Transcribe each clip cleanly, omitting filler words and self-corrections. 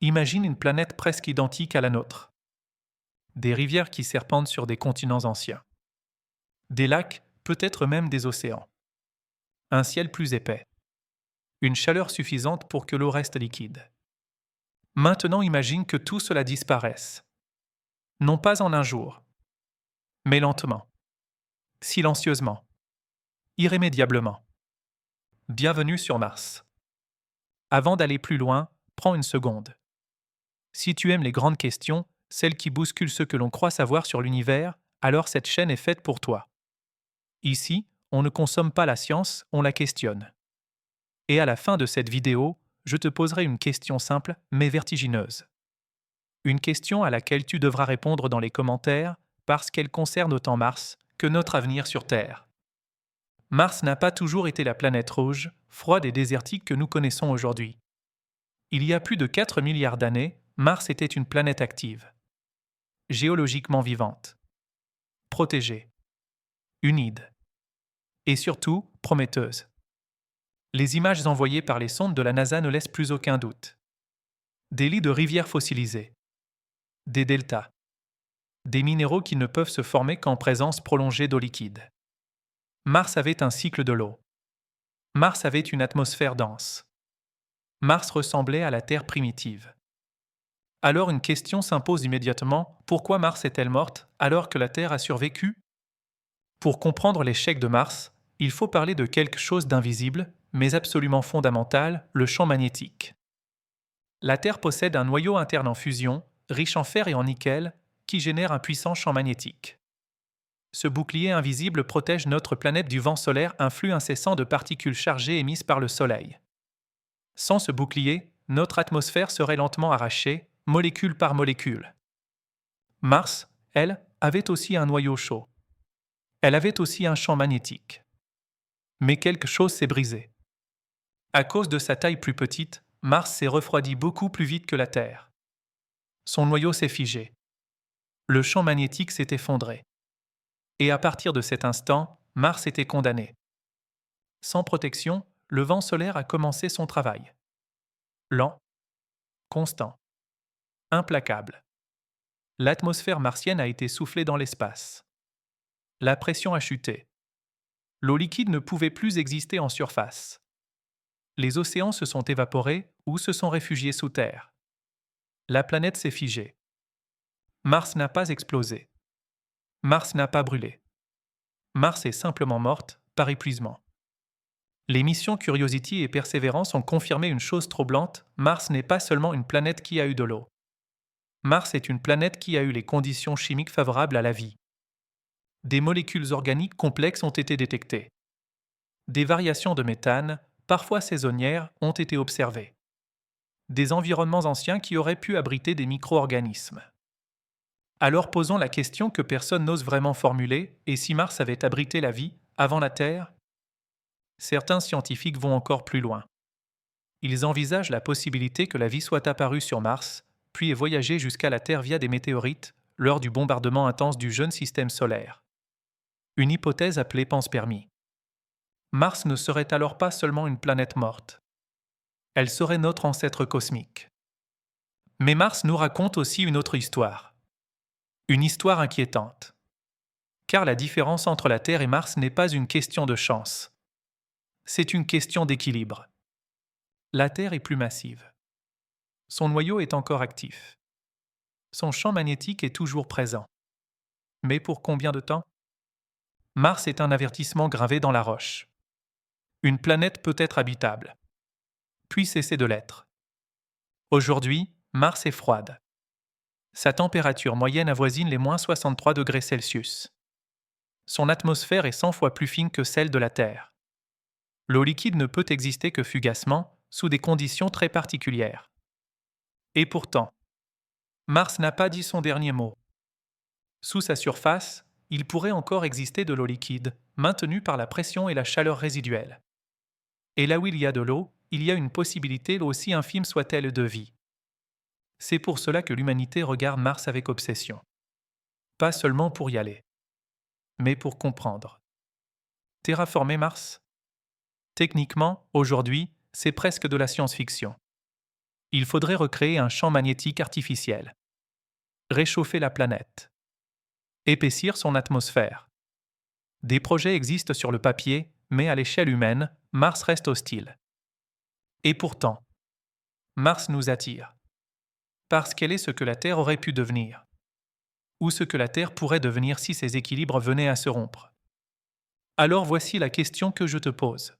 Imagine une planète presque identique à la nôtre. Des rivières qui serpentent sur des continents anciens. Des lacs, peut-être même des océans. Un ciel plus épais. Une chaleur suffisante pour que l'eau reste liquide. Maintenant imagine que tout cela disparaisse. Non pas en un jour, mais lentement, silencieusement, irrémédiablement. Bienvenue sur Mars. Avant d'aller plus loin, prends une seconde. Si tu aimes les grandes questions, celles qui bousculent ce que l'on croit savoir sur l'univers, alors cette chaîne est faite pour toi. Ici, on ne consomme pas la science, on la questionne. Et à la fin de cette vidéo, je te poserai une question simple mais vertigineuse. Une question à laquelle tu devras répondre dans les commentaires parce qu'elle concerne autant Mars que notre avenir sur Terre. Mars n'a pas toujours été la planète rouge, froide et désertique que nous connaissons aujourd'hui. Il y a plus de 4 milliards d'années, Mars était une planète active, géologiquement vivante, protégée, humide et surtout prometteuse. Les images envoyées par les sondes de la NASA ne laissent plus aucun doute. Des lits de rivières fossilisées, des deltas, des minéraux qui ne peuvent se former qu'en présence prolongée d'eau liquide. Mars avait un cycle de l'eau. Mars avait une atmosphère dense. Mars ressemblait à la Terre primitive. Alors une question s'impose immédiatement, pourquoi Mars est-elle morte alors que la Terre a survécu? Pour comprendre l'échec de Mars, il faut parler de quelque chose d'invisible, mais absolument fondamental, le champ magnétique. La Terre possède un noyau interne en fusion, riche en fer et en nickel, qui génère un puissant champ magnétique. Ce bouclier invisible protège notre planète du vent solaire, un flux incessant de particules chargées émises par le Soleil. Sans ce bouclier, notre atmosphère serait lentement arrachée, molécule par molécule. Mars, elle, avait aussi un noyau chaud. Elle avait aussi un champ magnétique. Mais quelque chose s'est brisé. À cause de sa taille plus petite, Mars s'est refroidi beaucoup plus vite que la Terre. Son noyau s'est figé. Le champ magnétique s'est effondré. Et à partir de cet instant, Mars était condamné. Sans protection, le vent solaire a commencé son travail. Lent, constant, implacable. L'atmosphère martienne a été soufflée dans l'espace. La pression a chuté. L'eau liquide ne pouvait plus exister en surface. Les océans se sont évaporés ou se sont réfugiés sous terre. La planète s'est figée. Mars n'a pas explosé. Mars n'a pas brûlé. Mars est simplement morte par épuisement. Les missions Curiosity et Perseverance ont confirmé une chose troublante, Mars n'est pas seulement une planète qui a eu de l'eau. Mars est une planète qui a eu les conditions chimiques favorables à la vie. Des molécules organiques complexes ont été détectées. Des variations de méthane, parfois saisonnières, ont été observées. Des environnements anciens qui auraient pu abriter des micro-organismes. Alors posons la question que personne n'ose vraiment formuler, et si Mars avait abrité la vie avant la Terre? Certains scientifiques vont encore plus loin. Ils envisagent la possibilité que la vie soit apparue sur Mars, puis ait voyagé jusqu'à la Terre via des météorites lors du bombardement intense du jeune système solaire. Une hypothèse appelée panspermie. Mars ne serait alors pas seulement une planète morte. Elle serait notre ancêtre cosmique. Mais Mars nous raconte aussi une autre histoire. Une histoire inquiétante. Car la différence entre la Terre et Mars n'est pas une question de chance. C'est une question d'équilibre. La Terre est plus massive. Son noyau est encore actif. Son champ magnétique est toujours présent. Mais pour combien de temps? Mars est un avertissement gravé dans la roche. Une planète peut être habitable, puis cesser de l'être. Aujourd'hui, Mars est froide. Sa température moyenne avoisine les -63 degrés Celsius. Son atmosphère est 100 fois plus fine que celle de la Terre. L'eau liquide ne peut exister que fugacement, sous des conditions très particulières. Et pourtant, Mars n'a pas dit son dernier mot. Sous sa surface, il pourrait encore exister de l'eau liquide, maintenue par la pression et la chaleur résiduelle. Et là où il y a de l'eau, il y a une possibilité, aussi infime soit-elle, de vie. C'est pour cela que l'humanité regarde Mars avec obsession. Pas seulement pour y aller, mais pour comprendre. Terraformer Mars? Techniquement, aujourd'hui, c'est presque de la science-fiction. Il faudrait recréer un champ magnétique artificiel, réchauffer la planète, épaissir son atmosphère. Des projets existent sur le papier, mais à l'échelle humaine, Mars reste hostile. Et pourtant, Mars nous attire. Parce qu'elle est ce que la Terre aurait pu devenir. Ou ce que la Terre pourrait devenir si ses équilibres venaient à se rompre. Alors voici la question que je te pose.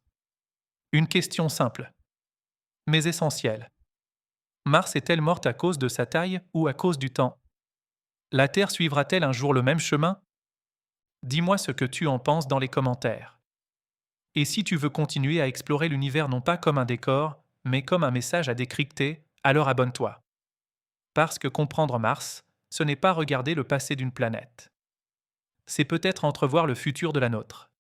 Une question simple, mais essentielle. Mars est-elle morte à cause de sa taille ou à cause du temps? La Terre suivra-t-elle un jour le même chemin? Dis-moi ce que tu en penses dans les commentaires. Et si tu veux continuer à explorer l'univers non pas comme un décor, mais comme un message à décrypter, alors abonne-toi. Parce que comprendre Mars, ce n'est pas regarder le passé d'une planète. C'est peut-être entrevoir le futur de la nôtre.